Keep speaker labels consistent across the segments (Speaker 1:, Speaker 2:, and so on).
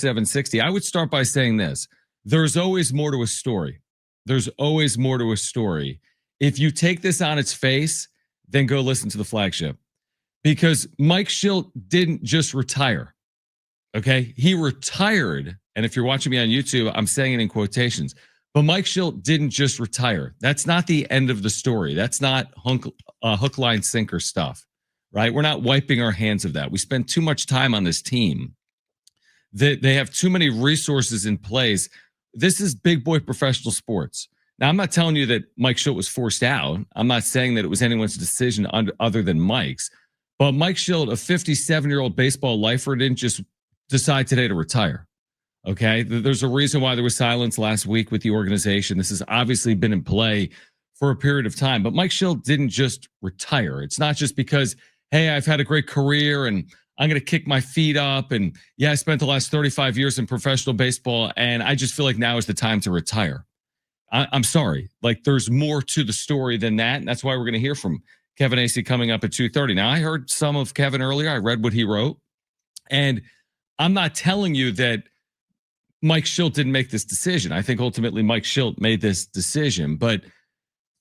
Speaker 1: 760, I would start by saying this. There's always more to a story. There's always more to a story. If you take this on its face, then go listen to the flagship. Because Mike Shildt didn't just retire. Okay? He retired. And if you're watching me on YouTube, I'm saying it in quotations. But Mike Shildt didn't just retire. That's not the end of the story. That's not hook, line, sinker stuff, right? We're not wiping our hands of that. We spend too much time on this team. They have too many resources in place. This is big boy professional sports. Now, I'm not telling you that Mike Shildt was forced out. I'm not saying that it was anyone's decision other than Mike's. But Mike Shildt, a 57-year-old baseball lifer, didn't just decide today to retire. Okay? There's a reason why there was silence last week with the organization. This has obviously been in play for a period of time. But Mike Shildt didn't just retire. It's not just because, hey, I've had a great career and I'm going to kick my feet up. And yeah, I spent the last 35 years in professional baseball, and I just feel like now is the time to retire. I'm sorry. Like, there's more to the story than that. And that's why we're going to hear from Kevin Acee coming up at 2:30. Now, I heard some of Kevin earlier. I read what he wrote. And I'm not telling you that Mike Shildt didn't make this decision. I think ultimately Mike Shildt made this decision. But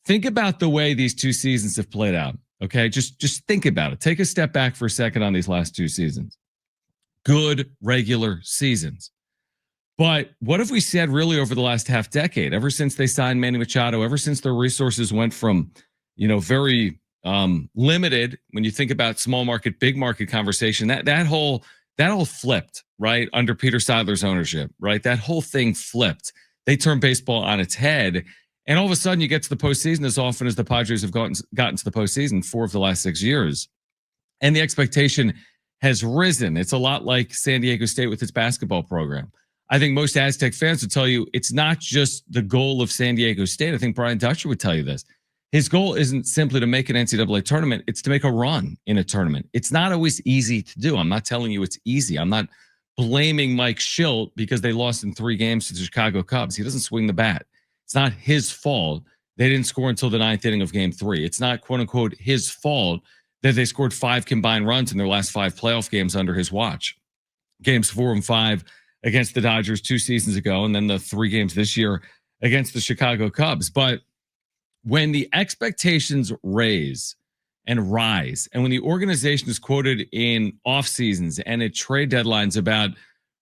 Speaker 1: think about the way these two seasons have played out. Okay, just think about it. Take a step back for a second on these last two seasons. Good regular seasons. But what have we said really over the last half decade? Ever since they signed Manny Machado, ever since their resources went from, very limited when you think about small market, big market conversation, that whole flipped, right, under Peter Seidler's ownership, right? That whole thing flipped. They turned baseball on its head. And all of a sudden, you get to the postseason as often as the Padres have gotten to the postseason 4 of the last 6 years. And the expectation has risen. It's a lot like San Diego State with its basketball program. I think most Aztec fans would tell you it's not just the goal of San Diego State. I think Brian Dutcher would tell you this. His goal isn't simply to make an NCAA tournament. It's to make a run in a tournament. It's not always easy to do. I'm not telling you it's easy. I'm not blaming Mike Shildt because they lost in 3 games to the Chicago Cubs. He doesn't swing the bat. It's not his fault they didn't score until the 9th inning of game 3. It's not, quote unquote, his fault that they scored 5 combined runs in their last 5 playoff games under his watch. Games 4 and 5 against the Dodgers 2 seasons ago, and then the 3 games this year against the Chicago Cubs. But when the expectations rise, and when the organization is quoted in off seasons and at trade deadlines about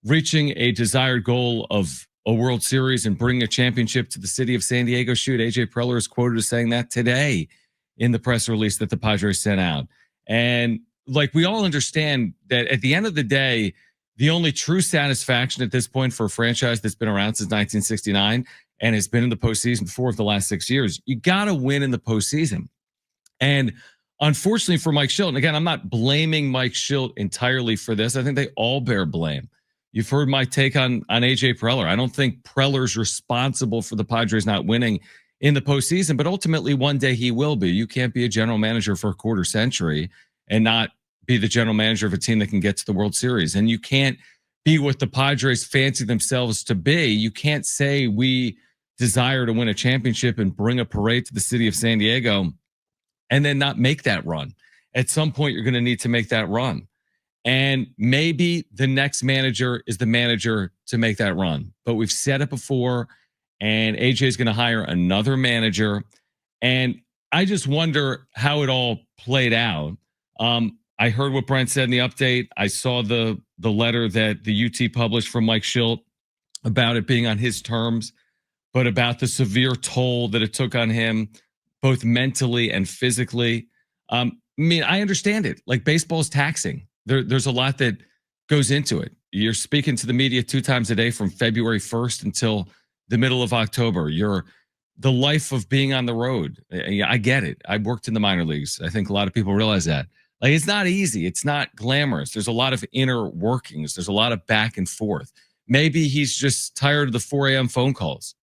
Speaker 1: reaching a desired goal of a World Series and bringing a championship to the city of San Diego. Shoot, AJ Preller is quoted as saying that today in the press release that the Padres sent out. And like, we all understand that at the end of the day, the only true satisfaction at this point for a franchise that's been around since 1969 and has been in the postseason 4 of the last 6 years, you got to win in the postseason. And unfortunately for Mike Shildt, and again, I'm not blaming Mike Shildt entirely for this. I think they all bear blame. You've heard my take on AJ Preller. I don't think Preller's responsible for the Padres not winning in the postseason, but ultimately one day he will be. You can't be a general manager for a quarter century and not be the general manager of a team that can get to the World Series. And you can't be what the Padres fancy themselves to be. You can't say we desire to win a championship and bring a parade to the city of San Diego and then not make that run. At some point, you're going to need to make that run. And maybe the next manager is the manager to make that run. But we've said it before, and AJ is going to hire another manager. And I just wonder how it all played out. I heard what Brent said in the update. I saw the letter that the UT published from Mike Shildt about it being on his terms, but about the severe toll that it took on him, both mentally and physically. I understand it. Like, baseball is taxing. There's a lot that goes into it. You're speaking to the media 2 times a day from February 1st until the middle of October. You're the life of being on the road. I get it. I worked in the minor leagues. I think a lot of people realize that. Like, it's not easy. It's not glamorous. There's a lot of inner workings. There's a lot of back and forth. Maybe he's just tired of the 4 a.m. phone calls,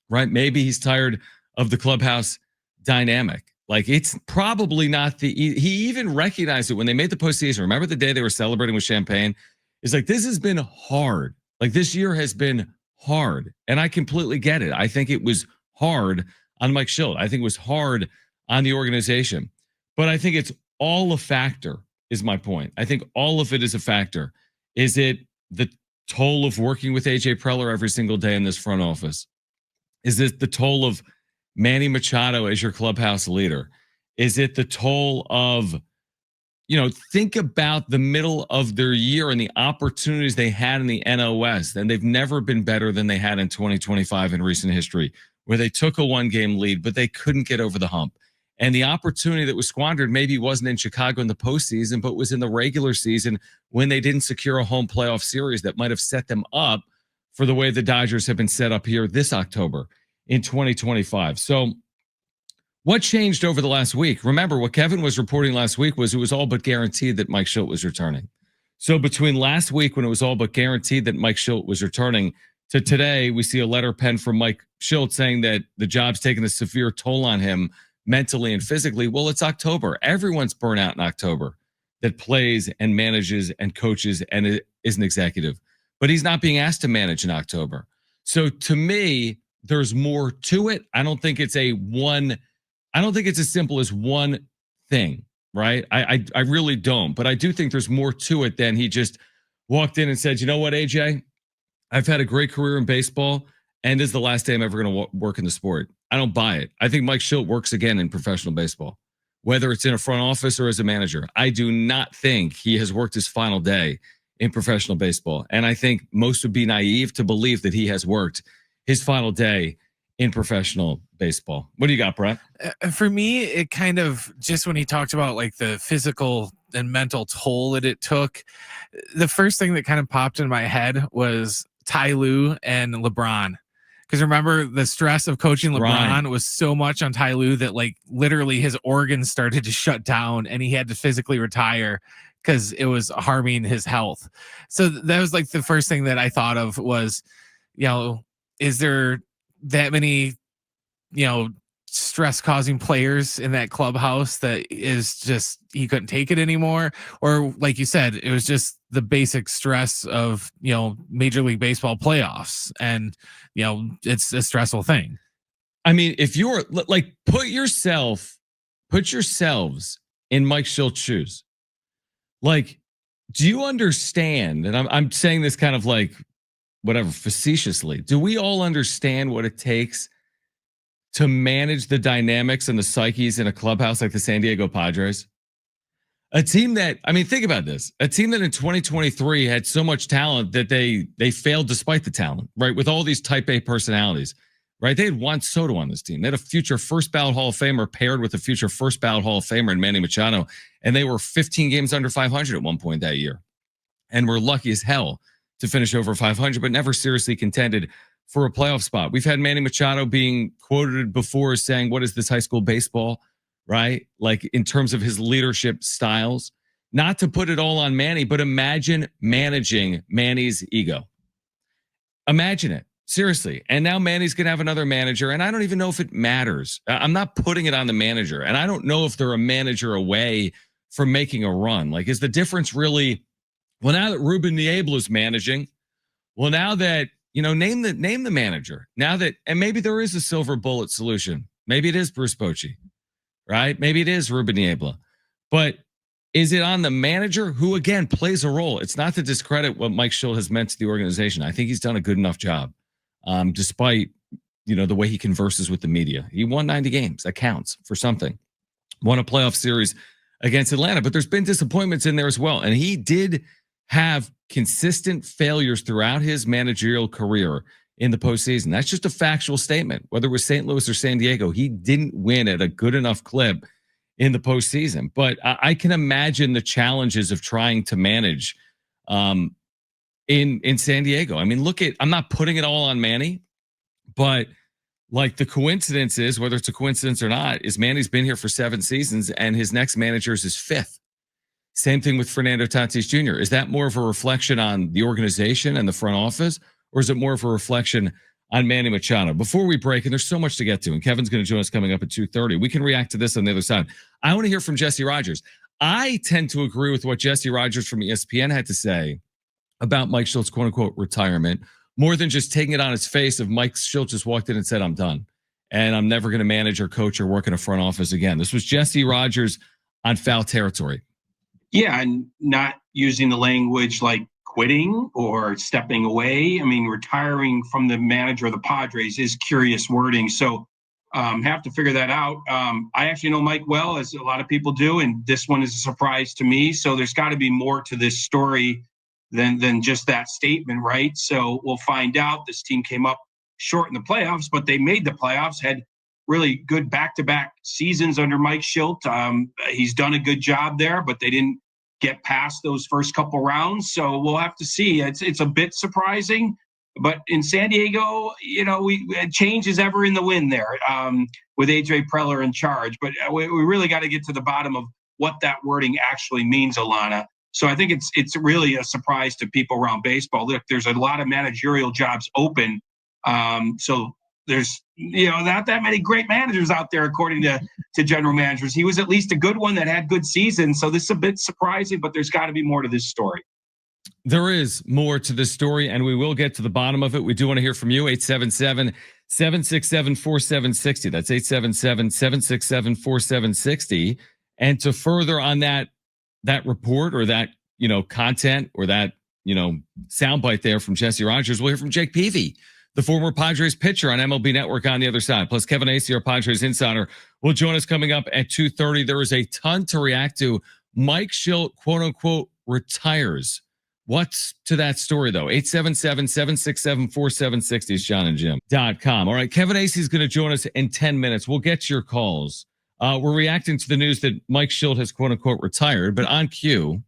Speaker 1: right? Maybe he's tired of the clubhouse dynamic. Like, it's probably not he even recognized it when they made the postseason. Remember the day they were celebrating with champagne? It's like, this has been hard. Like, this year has been hard. And I completely get it. I think it was hard on Mike Shildt. I think it was hard on the organization. But I think it's all a factor, is my point. I think all of it is a factor. Is it the toll of working with AJ Preller every single day in this front office? Is it the toll of Manny Machado as your clubhouse leader? Is it the toll of, think about the middle of their year and the opportunities they had in the NOS, and they've never been better than they had in 2025 in recent history, where they took a one-game lead, but they couldn't get over the hump. And the opportunity that was squandered maybe wasn't in Chicago in the postseason, but was in the regular season when they didn't secure a home playoff series that might have set them up for the way the Dodgers have been set up here this October in 2025. So what changed over the last week? Remember, what Kevin was reporting last week was it was all but guaranteed that Mike Shildt was returning. So between last week, when it was all but guaranteed that Mike Shildt was returning, to today, we see a letter penned from Mike Shildt saying that the job's taken a severe toll on him mentally and physically. Well, it's October. Everyone's burnt out in October that plays and manages and coaches and is an executive. But he's not being asked to manage in October. So to me, there's more to it. I don't think it's as simple as one thing, right? I really don't. But I do think there's more to it than he just walked in and said, you know what, AJ? I've had a great career in baseball, and this is the last day I'm ever going to work in the sport. I don't buy it. I think Mike Shildt works again in professional baseball, whether it's in a front office or as a manager. I do not think he has worked his final day in professional baseball. And I think most would be naive to believe that he has worked his final day in professional baseball. What do you got, Brett?
Speaker 2: For me, it kind of just when he talked about like the physical and mental toll that it took, the first thing that kind of popped in my head was Ty Lue and LeBron. Because remember, the stress of coaching LeBron was so much on Ty Lue that like literally his organs started to shut down and he had to physically retire because it was harming his health. So that was like the first thing that I thought of was, is there that many, stress causing players in that clubhouse that is just, he couldn't take it anymore? Or like you said, it was just the basic stress of, Major League Baseball playoffs. And, it's a stressful thing.
Speaker 1: I mean, if you're like, put yourselves in Mike Shildt's shoes. Like, do you understand? And I'm saying this kind of like, whatever, facetiously. Do we all understand what it takes to manage the dynamics and the psyches in a clubhouse like the San Diego Padres? A team that, I mean, think about this. A team that in 2023 had so much talent that they failed despite the talent, right? With all these type A personalities, right? They had Juan Soto on this team. They had a future first ballot Hall of Famer paired with a future first ballot Hall of Famer in Manny Machado. And they were 15 games under 500 at one point that year. And were lucky as hell to finish over 500, but never seriously contended for a playoff spot. We've had Manny Machado being quoted before as saying, what is this high school baseball, right? Like in terms of his leadership styles. Not to put it all on Manny, but imagine managing Manny's ego. Imagine it, seriously. And now Manny's going to have another manager, and I don't even know if it matters. I'm not putting it on the manager, and I don't know if they're a manager away from making a run. Like, is the difference really, well, now that Ruben Niebla is managing, well, now that, name the manager. Now that, and maybe there is a silver bullet solution. Maybe it is Bruce Bochy, right? Maybe it is Ruben Niebla. But is it on the manager, who, again, plays a role? It's not to discredit what Mike Shildt has meant to the organization. I think he's done a good enough job, despite, the way he converses with the media. He won 90 games. That counts for something. Won a playoff series against Atlanta, but there's been disappointments in there as well. And he did have consistent failures throughout his managerial career in the postseason. That's just a factual statement. Whether it was St. Louis or San Diego, he didn't win at a good enough clip in the postseason. But I can imagine the challenges of trying to manage in San Diego. I mean, I'm not putting it all on Manny, but like the coincidence is, whether it's a coincidence or not, is Manny's been here for 7 seasons and his next manager is his 5th. Same thing with Fernando Tatis Jr. Is that more of a reflection on the organization and the front office, or is it more of a reflection on Manny Machado? Before we break, and there's so much to get to, and Kevin's going to join us coming up at 2:30. We can react to this on the other side. I want to hear from Jesse Rogers. I tend to agree with what Jesse Rogers from ESPN had to say about Mike Shildt's quote-unquote retirement, more than just taking it on its face of Mike Shildt just walked in and said, I'm done, and I'm never going to manage or coach or work in a front office again. This was Jesse Rogers on Foul Territory.
Speaker 3: Yeah, and not using the language like quitting or stepping away. I mean, retiring from the manager of the Padres is curious wording. So have to figure that out. I actually know Mike well, as a lot of people do, and this one is a surprise to me. So there's got to be more to this story than just that statement, right? So we'll find out. This team came up short in the playoffs, but they made the playoffs, had really good back-to-back seasons under Mike Shildt. He's done a good job there, but they didn't get past those first couple rounds. So we'll have to see. It's a bit surprising, but in San Diego, change is ever in the wind there with AJ Preller in charge. But we really got to get to the bottom of what that wording actually means, Alana. So I think it's really a surprise to people around baseball. Look, there's a lot of managerial jobs open. So there's not that many great managers out there, according to general managers. He was at least a good one that had good seasons. So this is a bit surprising, but there's got to be more to this story.
Speaker 1: There is more to this story, and we will get to the bottom of it. We do want to hear from you. 877-767-4760. That's 877-767-4760. And to further on that report or that content or that soundbite there from Jesse Rogers, we'll hear from Jake Peavy, the former Padres pitcher, on MLB Network on the other side. Plus, Kevin Acee, our Padres Insider, will join us coming up at 2:30. There is a ton to react to. Mike Shildt, quote unquote, retires. What's to that story, though? 877-767-4760 is JonandJim.com. All right, Kevin Acee is going to join us in 10 minutes. We'll get to your calls. We're reacting to the news that Mike Shildt has, quote unquote, retired, but on cue.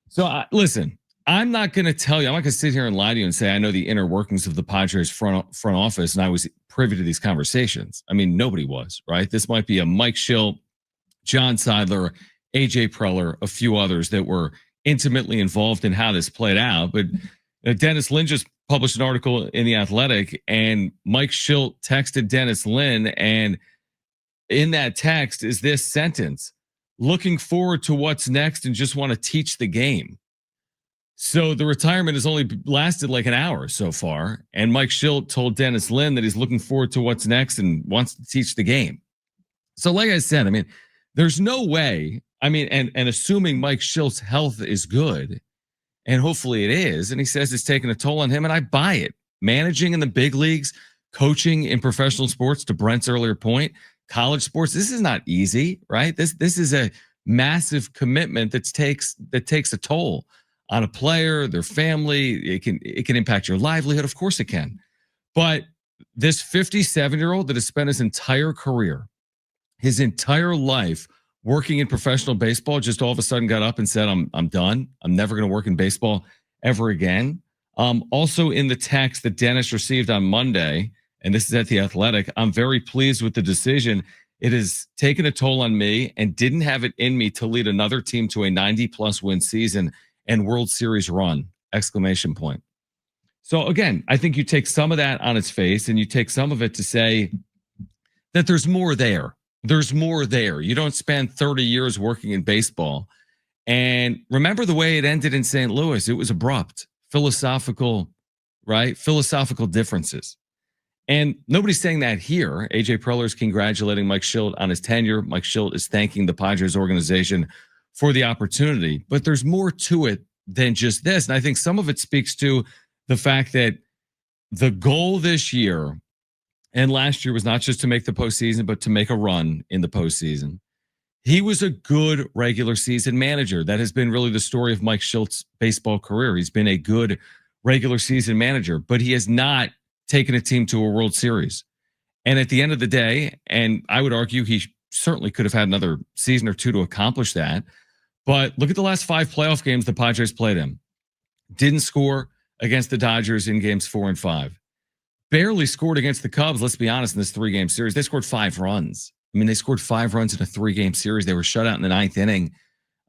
Speaker 1: So listen, I'm not going to tell you, I'm not going to sit here and lie to you and say I know the inner workings of the Padres front office and I was privy to these conversations. I mean, nobody was, right? This might be a Mike Shildt, John Seidler, AJ Preller, a few others that were intimately involved in how this played out. But Dennis Lin just published an article in The Athletic, and Mike Shildt texted Dennis Lin, and in that text is this sentence: looking forward to what's next and just want to teach the game. So the retirement has only lasted like an hour so far. And Mike Shildt told Dennis Lin that he's looking forward to what's next and wants to teach the game. So like I said, I mean, there's no way, I mean, and assuming Mike Shildt's health is good, and hopefully it is, and he says it's taking a toll on him, and I buy it. Managing in the big leagues, coaching in professional sports, to Brent's earlier point, college sports, this is not easy, right? This is a massive commitment that takes a toll on a player, their family. It can impact your livelihood. Of course it can. But this 57-year-old that has spent his entire career, his entire life working in professional baseball, just all of a sudden got up and said, I'm done. I'm never going to work in baseball ever again. Also in the text that Dennis received on Monday, and this is at The Athletic, I'm very pleased with the decision. It has taken a toll on me and didn't have it in me to lead another team to a 90-plus win season and World Series run, ! So again, I think you take some of that on its face and you take some of it to say that there's more there. There's more there. You don't spend 30 years working in baseball. And remember the way it ended in St. Louis. It was abrupt, philosophical, right? Philosophical differences. And nobody's saying that here. AJ Preller is congratulating Mike Shildt on his tenure. Mike Shildt is thanking the Padres organization for the opportunity. But there's more to it than just this. And I think some of it speaks to the fact that the goal this year and last year was not just to make the postseason, but to make a run in the postseason. He was a good regular season manager. That has been really the story of Mike Shildt's baseball career. He's been a good regular season manager, but he has not taken a team to a World Series. And at the end of the day, and I would argue he certainly could have had another season or two to accomplish that. But look at the last 5 playoff games the Padres played in. Didn't score against the Dodgers in games 4 and 5. Barely scored against the Cubs, let's be honest, in this 3-game series. They scored 5 runs. I mean, they scored 5 runs in a 3-game series. They were shut out in the 9th inning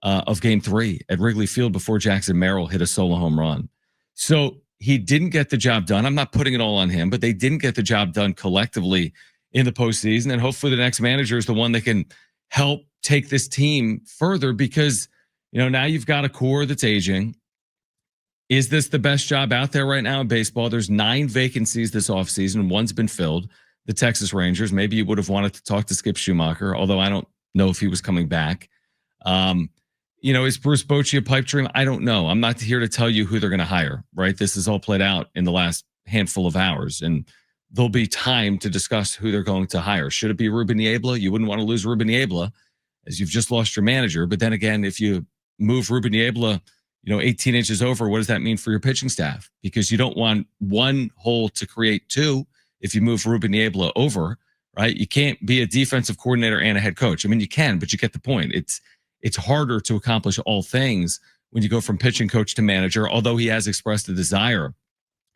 Speaker 1: of game 3 at Wrigley Field before Jackson Merrill hit a solo home run. So he didn't get the job done. I'm not putting it all on him, but they didn't get the job done collectively in the postseason. And hopefully the next manager is the one that can help take this team further, because, now you've got a core that's aging. Is this the best job out there right now in baseball? There's 9 vacancies this offseason. One's been filled, the Texas Rangers. Maybe you would have wanted to talk to Skip Schumacher, although I don't know if he was coming back. Is Bruce Bochy a pipe dream? I don't know. I'm not here to tell you who they're going to hire, right? This is all played out in the last handful of hours, and there'll be time to discuss who they're going to hire. Should it be Ruben Niebla? You wouldn't want to lose Ruben Niebla, as you've just lost your manager. But then again, if you move Ruben Niebla, 18 inches over, what does that mean for your pitching staff? Because you don't want one hole to create two if you move Ruben Niebla over, right? You can't be a defensive coordinator and a head coach. I mean, you can, but you get the point. It's harder to accomplish all things when you go from pitching coach to manager, although he has expressed a desire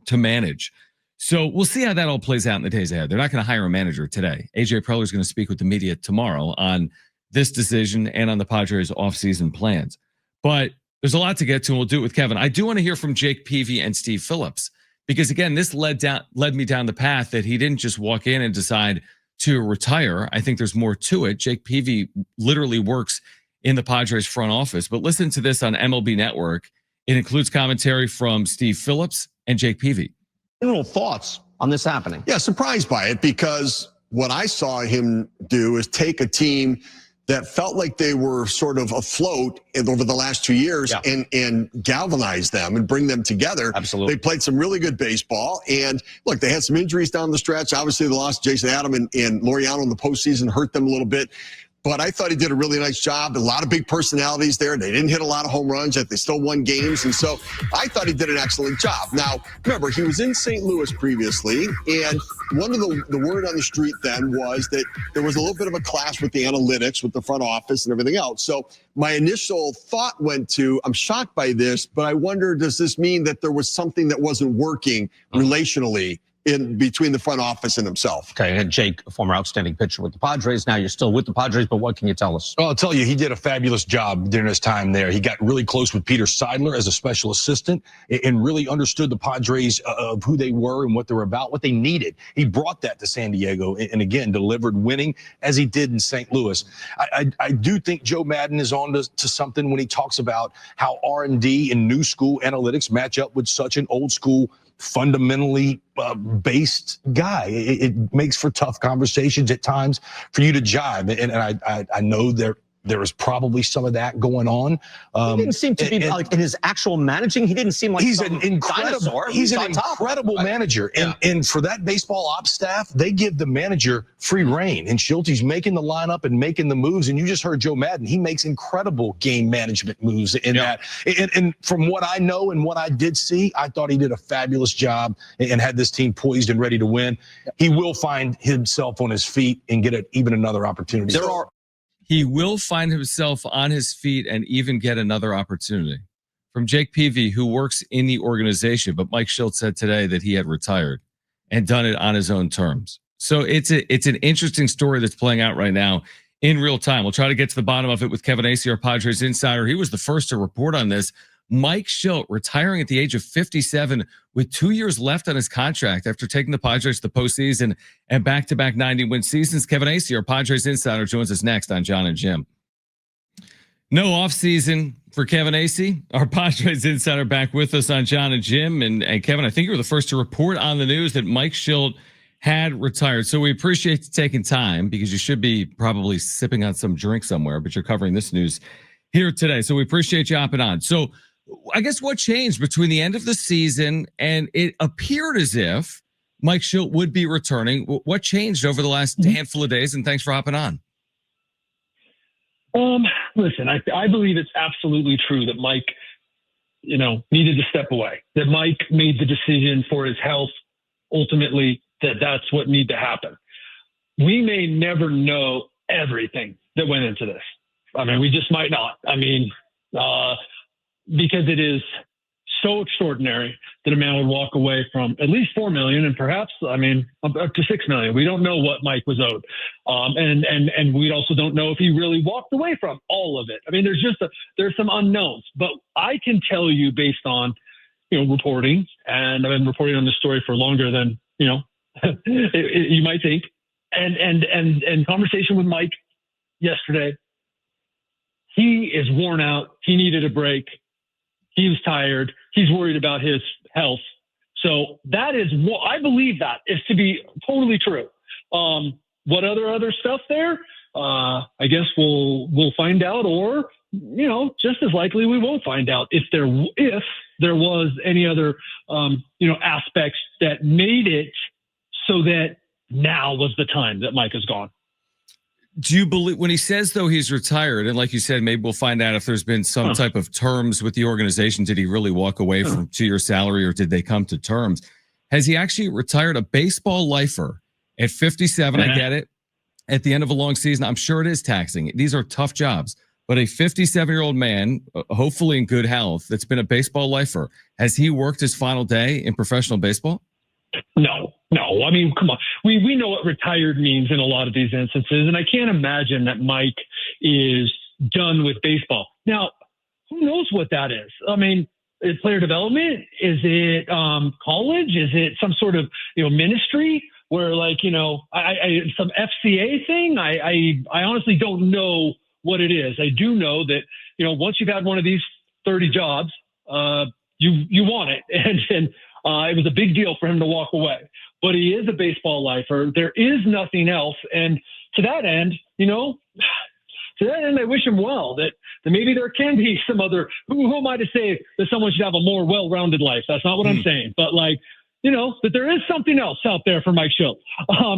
Speaker 1: to manage. So we'll see how that all plays out in the days ahead. They're not going to hire a manager today. AJ Preller is going to speak with the media tomorrow on this decision and on the Padres offseason plans. But there's a lot to get to, and we'll do it with Kevin. I do want to hear from Jake Peavy and Steve Phillips, because again, this led me down the path that he didn't just walk in and decide to retire. I think there's more to it. Jake Peavy literally works in the Padres front office. But listen to this on MLB Network. It includes commentary from Steve Phillips and Jake Peavy.
Speaker 4: General thoughts on this happening?
Speaker 5: Yeah, surprised by it, because what I saw him do is take a team that felt like they were sort of afloat over the last 2 years and galvanize them and bring them together.
Speaker 4: Absolutely.
Speaker 5: They played some really good baseball. And look, they had some injuries down the stretch. Obviously, they lost Jason Adam and Laureano in the postseason, hurt them a little bit. But I thought he did a really nice job. A lot of big personalities there. They didn't hit a lot of home runs, yet they still won games. And so I thought he did an excellent job. Now, remember, he was in St. Louis previously, and one of the word on the street then was that there was a little bit of a clash with the analytics, with the front office and everything else. So my initial thought went to, I'm shocked by this, but I wonder, does this mean that there was something that wasn't working relationally in between the front office and himself?
Speaker 4: Okay, and Jake, a former outstanding pitcher with the Padres. Now you're still with the Padres, but what can you tell us?
Speaker 6: Well, I'll tell you, he did a fabulous job during his time there. He got really close with Peter Seidler as a special assistant and really understood the Padres of who they were and what they were about, what they needed. He brought that to San Diego and again, delivered winning as he did in St. Louis. I do think Joe Madden is on to something when he talks about how R&D and new school analytics match up with such an old school fundamentally based guy. It makes for tough conversations at times for you to jive. And I know there is probably some of that going on.
Speaker 4: He didn't seem to be like in his actual managing. He didn't seem like
Speaker 6: he's an incredible. He's an incredible manager, and for that baseball ops staff, they give the manager free reign. And Shilt's making the lineup and making the moves. And you just heard Joe Madden. He makes incredible game management moves in that. And from what I know and what I did see, I thought he did a fabulous job and had this team poised and ready to win. He will find himself on his feet and get even another opportunity.
Speaker 1: He will find himself on his feet and even get another opportunity. From Jake Peavy, who works in the organization, but Mike Shildt said today that he had retired and done it on his own terms. So it's an interesting story that's playing out right now in real time. We'll try to get to the bottom of it with Kevin Acee, our Padres insider. He was the first to report on this. Mike Shildt retiring at the age of 57 with 2 years left on his contract after taking the Padres to the postseason and back-to-back 90-win seasons. Kevin Acee, our Padres insider, joins us next on Jon and Jim. No offseason for Kevin Acee, our Padres insider, back with us on Jon and Jim. And Kevin, I think you were the first to report on the news that Mike Shildt had retired. So we appreciate you taking time, because you should be probably sipping on some drink somewhere, but you're covering this news here today. So we appreciate you hopping on. So I guess what changed between the end of the season and it appeared as if Mike Shildt would be returning? What changed over the last handful of days? And thanks for hopping on.
Speaker 7: Listen, I believe it's absolutely true that Mike, needed to step away, that Mike made the decision for his health, ultimately, that's what needed to happen. We may never know everything that went into this. I mean, we just might not. I mean, because it is so extraordinary that a man would walk away from at least $4 million and perhaps, up to $6 million. We don't know what Mike was owed. And we also don't know if he really walked away from all of it. I mean, there's some unknowns, but I can tell you based on, reporting, and I've been reporting on this story for longer than, you might think, and conversation with Mike yesterday. He is worn out. He needed a break. He was tired. He's worried about his health. So that is what I believe that is to be totally true. What other stuff there? I guess we'll find out, or just as likely we won't find out if there was any other, aspects that made it so that now was the time that Mike is gone.
Speaker 1: Do you believe when he says, though, he's retired, and like you said, maybe we'll find out if there's been some type of terms with the organization? Did he really walk away from 2-year salary, or did they come to terms? Has he actually retired? A baseball lifer at 57, I get it. At the end of a long season, I'm sure it is taxing. These are tough jobs. But a 57-year-old man, hopefully in good health, that's been a baseball lifer, has he worked his final day in professional baseball?
Speaker 7: No. I mean, come on. We know what retired means in a lot of these instances, and I can't imagine that Mike is done with baseball. Now, who knows what that is? I mean, is it player development? Is it college? Is it some sort of ministry where some FCA thing? I honestly don't know what it is. I do know that once you've had one of these 30 jobs, you want it, and it was a big deal for him to walk away. But he is a baseball lifer. There is nothing else. And to that end, I wish him well, that maybe there can be some other, who am I to say that someone should have a more well-rounded life? That's not what I'm saying. But that there is something else out there for Mike Shildt,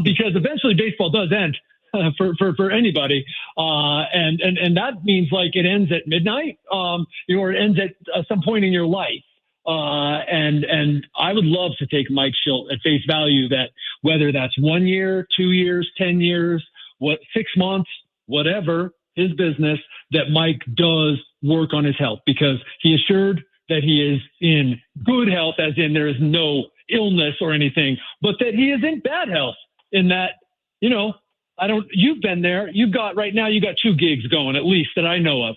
Speaker 7: because eventually baseball does end for anybody. And that means it ends at midnight, or it ends at some point in your life. And I would love to take Mike Shildt at face value, that whether that's 1 year, 2 years, 10 years, 6 months, whatever his business, that Mike does work on his health, because he assured that he is in good health, as in there is no illness or anything, but that he is in bad health, in that, you've been there. Right now you got 2 gigs going, at least, that I know of.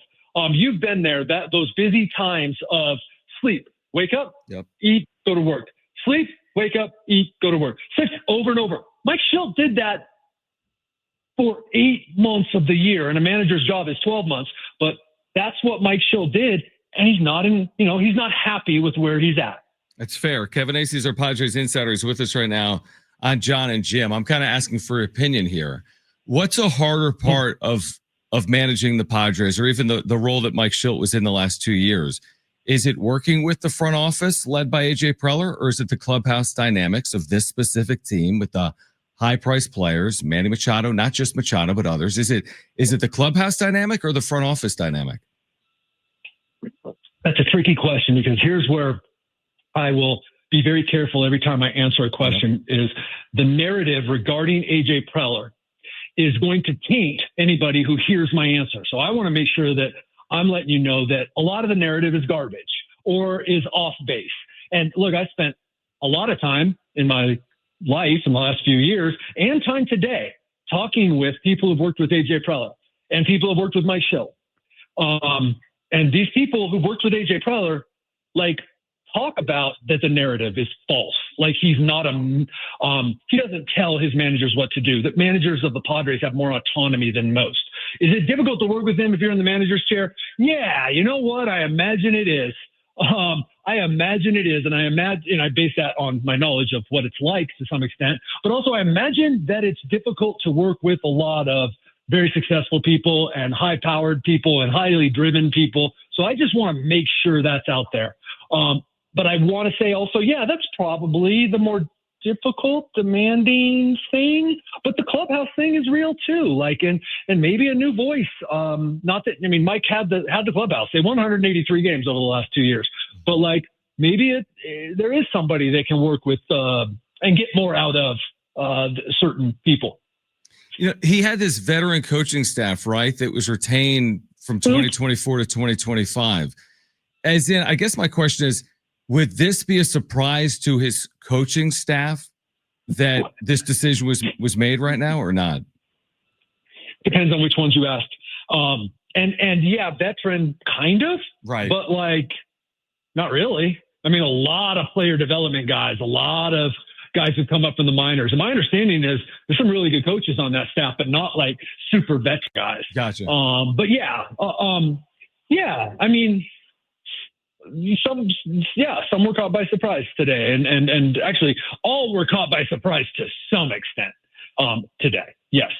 Speaker 7: You've been there, those busy times of sleep. Wake up, eat, go to work. Sleep, wake up, eat, go to work. 6 over and over. Mike Shildt did that for 8 months of the year, and a manager's job is 12 months. But that's what Mike Shildt did, and he's not happy with where he's at. That's
Speaker 1: fair. Kevin Acee is our Padres Insider. He's with us right now on Jon and Jim. I'm kind of asking for your opinion here. What's a harder part of managing the Padres, or even the role that Mike Shildt was in the last 2 years? Is it working with the front office led by AJ Preller, or is it the clubhouse dynamics of this specific team with the high-priced players, Manny Machado, not just Machado, but others? Is it the clubhouse dynamic or the front office dynamic?
Speaker 7: That's a tricky question, because here's where I will be very careful every time I answer a question. Is the narrative regarding AJ Preller is going to taint anybody who hears my answer. So I want to make sure that I'm letting you know that a lot of the narrative is garbage or is off base. And look, I spent a lot of time in my life in the last few years, and time today, talking with people who've worked with AJ Preller and people who've worked with Mike Shildt. And these people who've worked with AJ Preller, talk about that the narrative is false. He's not he doesn't tell his managers what to do. That managers of the Padres have more autonomy than most. Is it difficult to work with him if you're in the manager's chair? Yeah, you know what? I imagine it is. I imagine it is. And I base that on my knowledge of what it's like to some extent, but also I imagine that it's difficult to work with a lot of very successful people and high-powered people and highly driven people. So I just want to make sure that's out there. But I want to say also, that's probably the more difficult, demanding thing. But the clubhouse thing is real too. And maybe a new voice. Mike had the clubhouse. They won 183 games over the last 2 years. But maybe there is somebody they can work with and get more out of certain people.
Speaker 1: He had this veteran coaching staff, right, that was retained from 2024 to 2025. As in, I guess my question is, would this be a surprise to his coaching staff that this decision was made right now, or not?
Speaker 7: Depends on which ones you asked. Veteran kind of,
Speaker 1: right?
Speaker 7: But not really. I mean, a lot of player development guys, a lot of guys who come up from the minors. And my understanding is there's some really good coaches on that staff, but not super vet guys.
Speaker 1: Gotcha.
Speaker 7: Some were caught by surprise today, and actually all were caught by surprise to some extent today. Yes.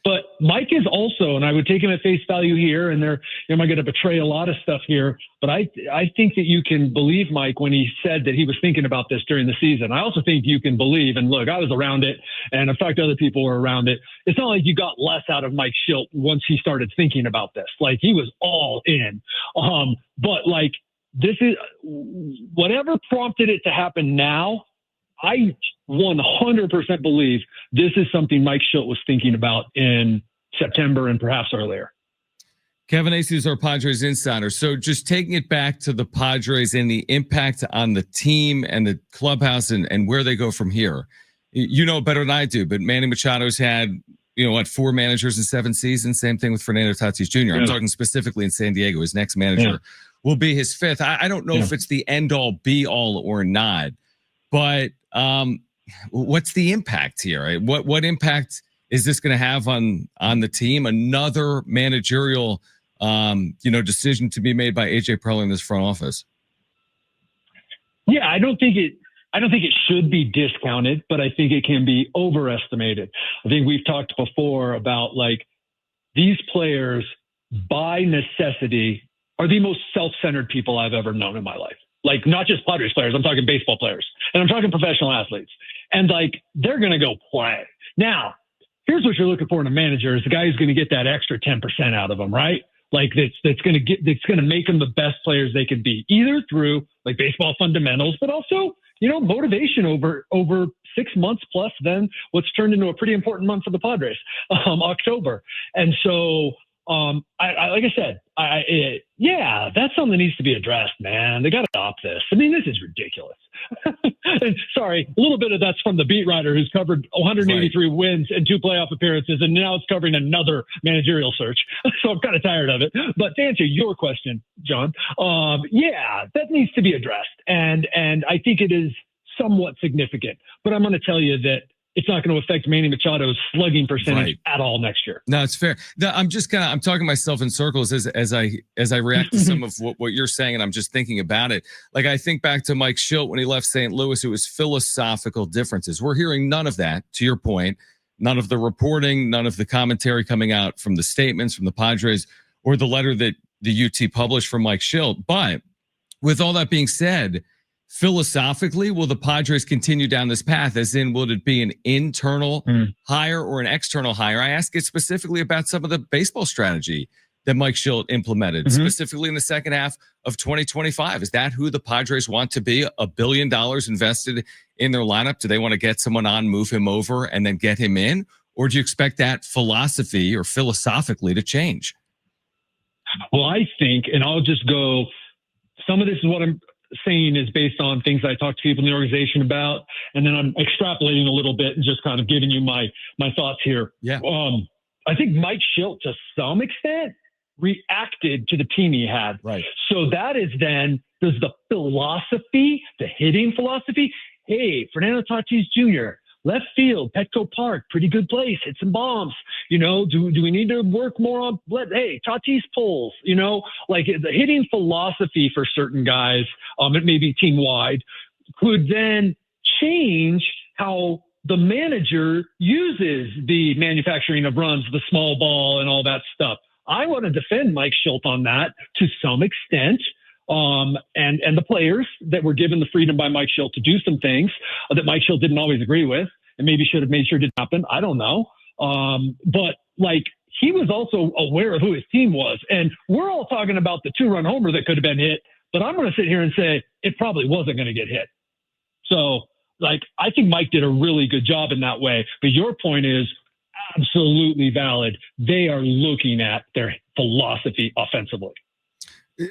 Speaker 7: But Mike is also, and I would take him at face value here, and they're, am I going to betray a lot of stuff here? But I think that you can believe Mike when he said that he was thinking about this during the season. I also think you can believe, and look, I was around it, and I've talked to other people who were around it. It's not like you got less out of Mike Shildt once he started thinking about this. Like, he was all in. But like, this is whatever prompted it to happen now. I 100% believe this is something Mike Shildt was thinking about in September and perhaps earlier.
Speaker 1: Kevin Acee is our Padres insider. So just taking it back to the Padres and the impact on the team and the clubhouse and where they go from here. You know better than I do, but Manny Machado's had, 4 managers in 7 seasons. Same thing with Fernando Tatis Jr. Yeah. I'm talking specifically in San Diego. His next manager will be his 5th. I don't know if it's the end all be all or not, but what's the impact here? Right? What impact is this going to have on the team? Another managerial, decision to be made by AJ Preller in this front office.
Speaker 7: Yeah, I don't think it should be discounted, but I think it can be overestimated. I think we've talked before about like these players by necessity are the most self-centered people I've ever known in my life. Like, not just Padres players, I'm talking baseball players, and I'm talking professional athletes. And like, they're going to go play. Now, here's what you're looking for in a manager: is the guy who's going to get that extra 10% out of them, right? Like, that's going to make them the best players they can be, either through like baseball fundamentals, but also, motivation over 6 months plus then what's turned into a pretty important month for the Padres, October. And so, like I said, that's something that needs to be addressed, man. They got to stop this. I mean, this is ridiculous. And sorry, a little bit of that's from the beat writer who's covered 183 wins and 2 playoff appearances, and now it's covering another managerial search. So I'm kind of tired of it. But to answer your question, John, that needs to be addressed, and I think it is somewhat significant. But I'm going to tell you that it's not going to affect Manny Machado's slugging percentage at all next year.
Speaker 1: No, it's fair. I'm talking myself in circles as I react to some of what you're saying, and I'm just thinking about it. Like, I think back to Mike Shildt when he left St. Louis. It was philosophical differences. We're hearing none of that, to your point, none of the reporting, none of the commentary coming out from the statements from the Padres or the letter that the UT published from Mike Shildt. But with all that being said, philosophically, will the Padres continue down this path? As in, will it be an internal hire or an external hire? I ask it specifically about some of the baseball strategy that Mike Shildt implemented, specifically in the second half of 2025. Is that who the Padres want to be? $1 billion invested in their lineup? Do they want to get someone on, move him over, and then get him in? Or do you expect that philosophy or philosophically to change?
Speaker 7: Well, I think, and I'll just go, some of this is what I'm saying is based on things I talk to people in the organization about, and then I'm extrapolating a little bit and just kind of giving you my thoughts here.
Speaker 1: Yeah.
Speaker 7: I think Mike Shildt, to some extent, reacted to the team he had.
Speaker 1: Right.
Speaker 7: So that is then, there's the philosophy, the hitting philosophy. Hey, Fernando Tatis Jr., left field, Petco Park, pretty good place, hit some bombs. Do we need to work more on, hey, Tatis pulls, like the hitting philosophy for certain guys, it may be team wide, could then change how the manager uses the manufacturing of runs, the small ball and all that stuff. I want to defend Mike Shildt on that to some extent. And the players that were given the freedom by Mike Shildt to do some things that Mike Shildt didn't always agree with and maybe should have made sure didn't happen. I don't know. But like, he was also aware of who his team was. And we're all talking about the 2-run homer that could have been hit, but I'm going to sit here and say it probably wasn't going to get hit. So like, I think Mike did a really good job in that way. But your point is absolutely valid. They are looking at their philosophy offensively.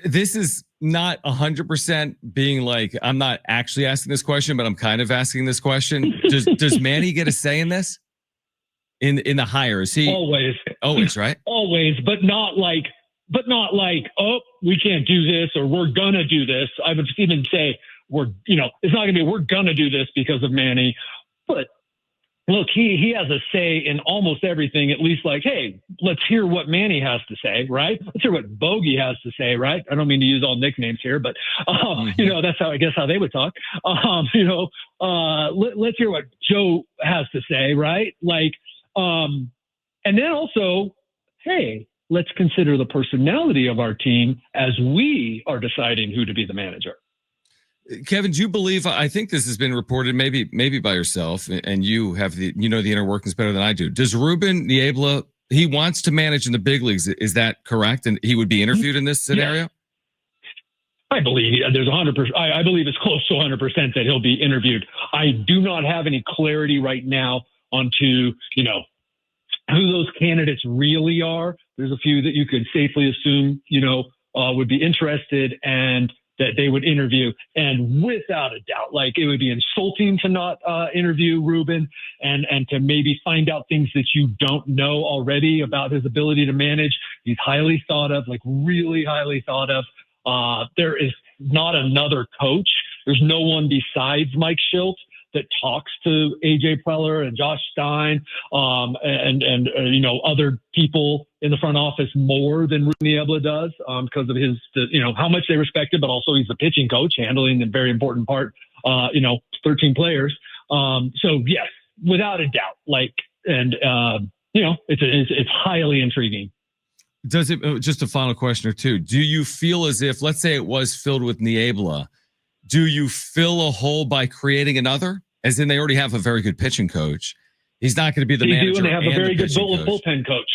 Speaker 1: This is not 100% being like, I'm not actually asking this question, but I'm kind of asking this question. Does Manny get a say in this? In the hire? Is he
Speaker 7: always,
Speaker 1: right?
Speaker 7: Always, but not like, oh, we can't do this or we're gonna do this. I would even say it's not gonna be we're gonna do this because of Manny. But look, he has a say in almost everything, at least like, hey, let's hear what Manny has to say, right? Let's hear what Bogey has to say, right? I don't mean to use all nicknames here, but, that's how they would talk. Let's hear what Joe has to say, right? Like, And then also, hey, let's consider the personality of our team as we are deciding who to be the manager.
Speaker 1: Kevin, do you believe, I think this has been reported maybe by yourself, and you have the inner workings better than I do. Does Ruben Niebla, he wants to manage in the big leagues, is that correct? And he would be interviewed in this scenario?
Speaker 7: Yeah. I believe there's 100%. I believe it's close to 100% that he'll be interviewed. I do not have any clarity right now onto, who those candidates really are. There's a few that you could safely assume, would be interested and that they would interview. And without a doubt, like, it would be insulting to not interview Ruben and to maybe find out things that you don't know already about his ability to manage. He's highly thought of, like really highly thought of. There is not another coach. There's no one besides Mike Shildt that talks to AJ Preller and Josh Stein, and other people in the front office more than Ruben Niebla does, because of his, how much they respect him, but also he's the pitching coach handling the very important part, 13 players. So yes, without a doubt, it's highly intriguing.
Speaker 1: Does it, just a final question or two, do you feel as if, let's say it was filled with Niebla, do you fill a hole by creating another? As in, they already have a very good pitching coach. He's not going to be the manager.
Speaker 7: And they have a very good bullpen coach.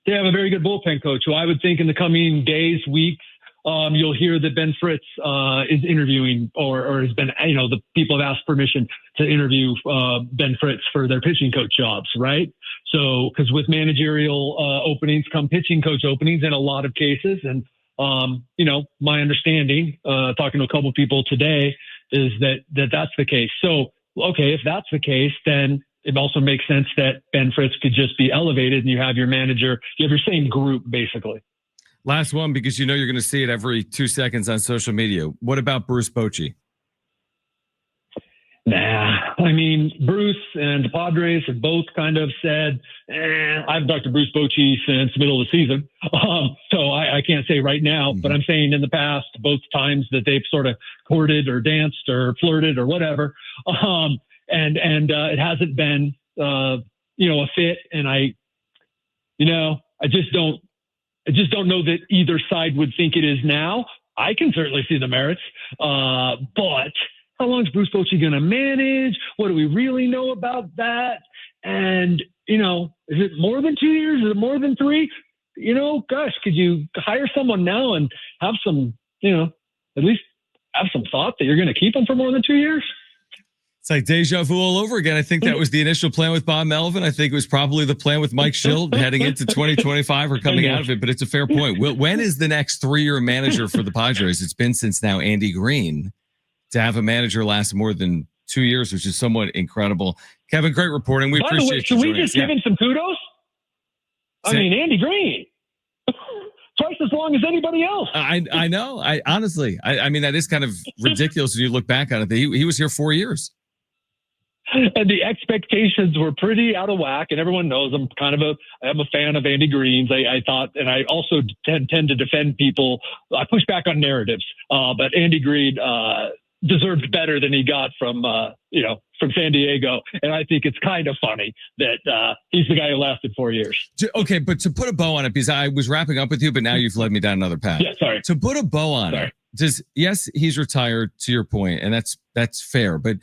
Speaker 7: They have a very good bullpen coach who I would think in the coming days, weeks, you'll hear that Ben Fritz is interviewing or has been, the people have asked permission to interview Ben Fritz for their pitching coach jobs, right? So, because with managerial openings come pitching coach openings in a lot of cases. And, my understanding, talking to a couple of people today, is that's the case. So, okay, if that's the case, then it also makes sense that Ben Fritz could just be elevated and you have your manager, you have your same group, basically.
Speaker 1: Last one, because you're going to see it every 2 seconds on social media. What about Bruce Bochy?
Speaker 7: Nah, I mean, Bruce and the Padres have both kind of said, I've talked to Bruce Bochy since the middle of the season. So I can't say right now, but I'm saying in the past, both times that they've sort of courted or danced or flirted or whatever. And it hasn't been, a fit. And I just don't know that either side would think it is now. I can certainly see the merits, but how long is Bruce Bochy going to manage? What do we really know about that? And, is it more than 2 years? Is it more than 3? Gosh, could you hire someone now and have some, at least have some thought that you're going to keep him for more than 2 years?
Speaker 1: It's like deja vu all over again. I think that was the initial plan with Bob Melvin. I think it was probably the plan with Mike Shildt heading into 2025 or coming out of it, but it's a fair point. When is the next 3-year manager for the Padres? It's been since now Andy Green. To have a manager last more than 2 years, which is somewhat incredible. Kevin, great reporting. We appreciate you.
Speaker 7: Should we just give him some kudos? Andy Green. Twice as long as anybody else.
Speaker 1: I know. Honestly, that is kind of ridiculous when you look back on it. He was here 4 years.
Speaker 7: And the expectations were pretty out of whack, and everyone knows I'm a fan of Andy Green's. I thought, and I also tend to defend people. I push back on narratives, but Andy Green deserved better than he got from San Diego. And I think it's kind of funny that he's the guy who lasted 4 years. Okay,
Speaker 1: but to put a bow on it, because I was wrapping up with you, but now you've led me down another path.
Speaker 7: Yeah, sorry.
Speaker 1: To put a bow on it, yes, he's retired, to your point, and that's fair. But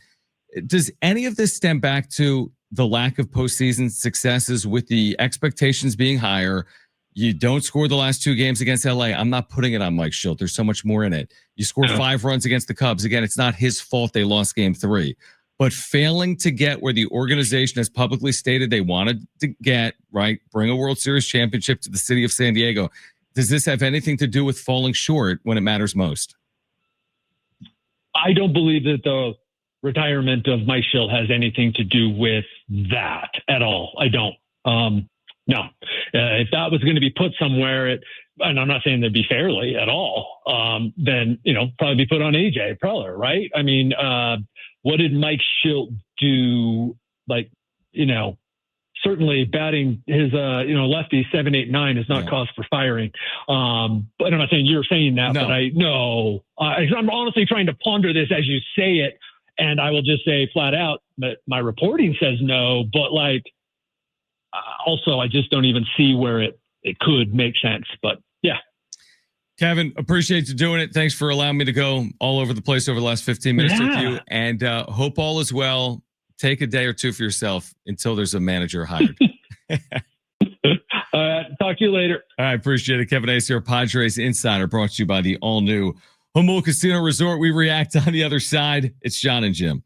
Speaker 1: does any of this stem back to the lack of postseason successes with the expectations being higher? You don't score the last 2 games against LA. I'm not putting it on Mike Shildt. There's so much more in it. You scored 5 runs against the Cubs. Again, it's not his fault they lost game 3. But failing to get where the organization has publicly stated they wanted to get, right, bring a World Series championship to the city of San Diego. Does this have anything to do with falling short when it matters most?
Speaker 7: I don't believe that the retirement of Mike Shildt has anything to do with that at all. I don't. No, if that was going to be put somewhere, and I'm not saying that'd be fairly at all, then, probably be put on AJ Preller, right? I mean, what did Mike Shildt do? Certainly batting his, lefty 7, 8, 9 is not cause for firing. But I'm not saying you're saying that, but I'm honestly trying to ponder this as you say it. And I will just say flat out that my reporting says no, but also, I just don't even see where it could make sense. But yeah.
Speaker 1: Kevin, appreciate you doing it. Thanks for allowing me to go all over the place over the last 15 minutes with you. And hope all is well. Take a day or two for yourself until there's a manager hired.
Speaker 7: All right. Talk to you later.
Speaker 1: I appreciate it. Kevin Acee, our Padres Insider, brought to you by the all-new Jamul Casino Resort. We react on the other side. It's Jon and Jim.